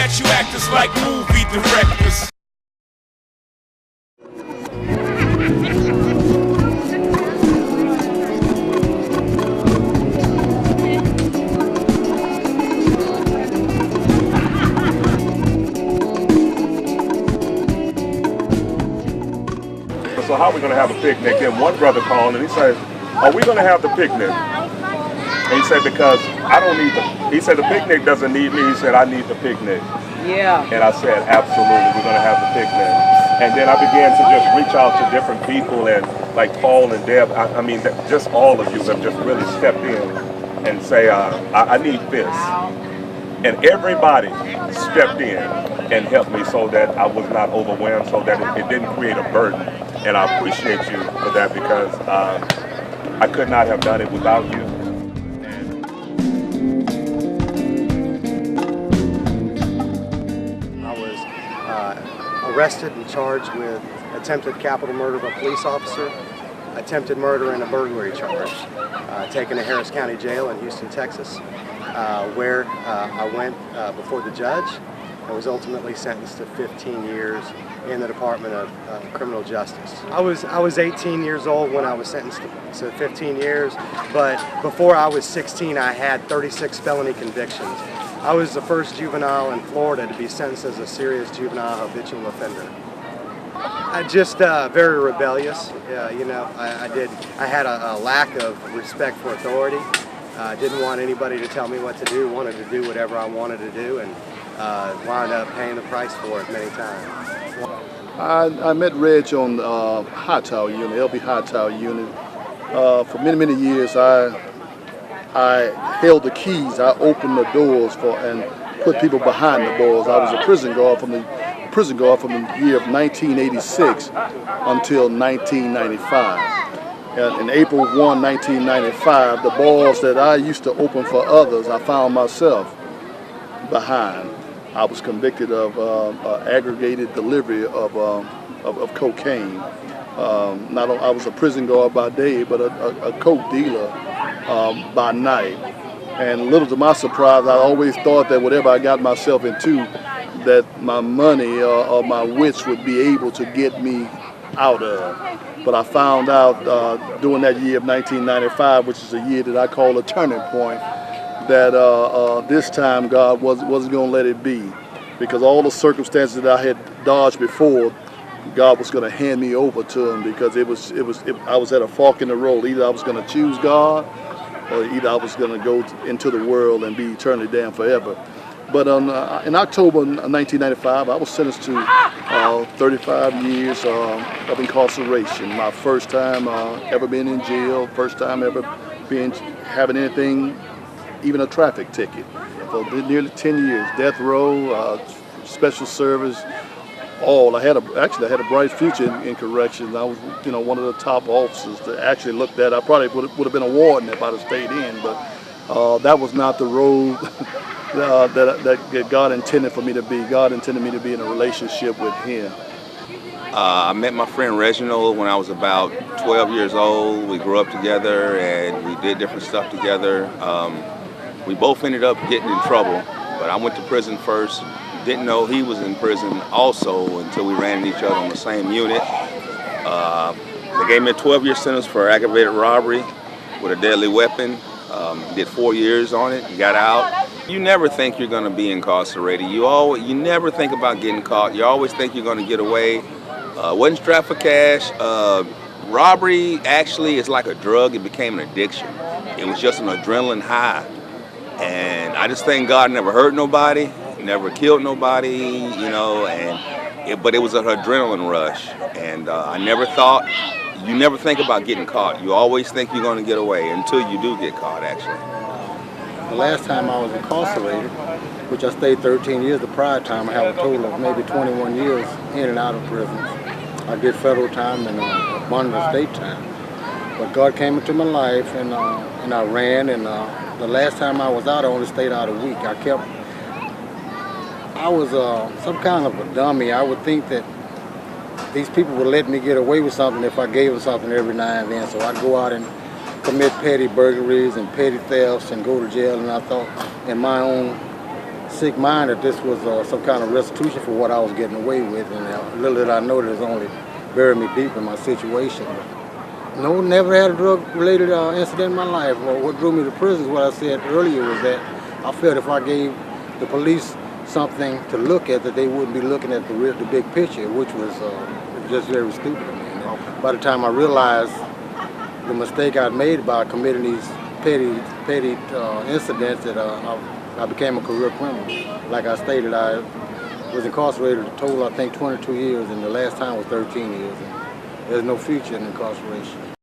that you actors like movie directors. So how are we going to have a picnic? Then one brother called and he said, are we going to have the picnic? And he said, because I don't need he said, the picnic doesn't need me. He said, I need the picnic. Yeah. And I said, absolutely, we're going to have the picnic. And then I began to just reach out to different people, and like Paul and Deb, I mean, just all of you have just really stepped in and say, I need this. And everybody stepped in and helped me so that I was not overwhelmed, so that it didn't create a burden. And I appreciate you for that, because I could not have done it without you. I was arrested and charged with attempted capital murder of a police officer, attempted murder and a burglary charge, taken to Harris County Jail in Houston, Texas, where I went before the judge and was ultimately sentenced to 15 years in the Department of Criminal Justice. I was 18 years old when I was sentenced to 15 years, but before I was 16 I had 36 felony convictions. I was the first juvenile in Florida to be sentenced as a serious juvenile habitual offender. I just very rebellious, you know. I had a lack of respect for authority. Didn't want anybody to tell me what to do, wanted to do whatever I wanted to do, and wound up paying the price for it many times. I met Reggie on Tieuel unit, LB Tieuel unit. For many years, I held the keys. I opened the doors and put people behind the doors. I was a prison guard from the year of 1986 until 1995. And in April 1, 1995, the bars that I used to open for others, I found myself behind. I was convicted of aggregated delivery of cocaine. I was a prison guard by day, but a coke dealer by night. And little to my surprise, I always thought that whatever I got myself into, that my money or my wits would be able to get me out of. But I found out during that year of 1995, which is a year that I call a turning point, that this time God wasn't going to let it be, because all the circumstances that I had dodged before, God was going to hand me over to Him, because I was at a fork in the road. Either I was going to choose God, or either I was going to go into the world and be eternally damned forever. But in October 1995, I was sentenced to 35 years of incarceration. My first time ever being in jail, first time ever having anything, even a traffic ticket. For nearly 10 years, death row, special service, all. I had a bright future in corrections. I was, one of the top officers that actually looked at. I probably would have been a warden if I'd have stayed in, but that was not the road that God intended for me to be. God intended me to be in a relationship with Him. I met my friend Reginald when I was about 12 years old. We grew up together and we did different stuff together. We both ended up getting in trouble, but I went to prison first. Didn't know he was in prison also until we ran into each other on the same unit. They gave me a 12-year sentence for aggravated robbery with a deadly weapon. Did 4 years on it, got out. You never think you're going to be incarcerated. You never think about getting caught. You always think you're going to get away. Wasn't strapped for cash. Robbery actually is like a drug. It became an addiction. It was just an adrenaline high. And I just thank God never hurt nobody, never killed nobody, but it was an adrenaline rush. And I never thought, you never think about getting caught. You always think you're going to get away until you do get caught, actually. The last time I was incarcerated, which I stayed 13 years, the prior time I have a total of maybe 21 years in and out of prisons. I did federal time and abundant state time. But God came into my life and I ran, and the last time I was out, I only stayed out a week. I was some kind of a dummy. I would think that these people would let me get away with something if I gave them something every now and then. So I'd go out and commit petty burglaries and petty thefts and go to jail, and I thought in my own sick mind that this was some kind of restitution for what I was getting away with, and little did I know that it was only buried me deep in my situation. No, never had a drug-related incident in my life. What drew me to prison is what I said earlier, was that I felt if I gave the police something to look at, that they wouldn't be looking at the big picture, which was just very stupid to me. And by the time I realized the mistake I'd made by committing these petty incidents, that I became a career criminal. Like I stated, I was incarcerated a total, I think, 22 years, and the last time was 13 years. And there's no future in incarceration.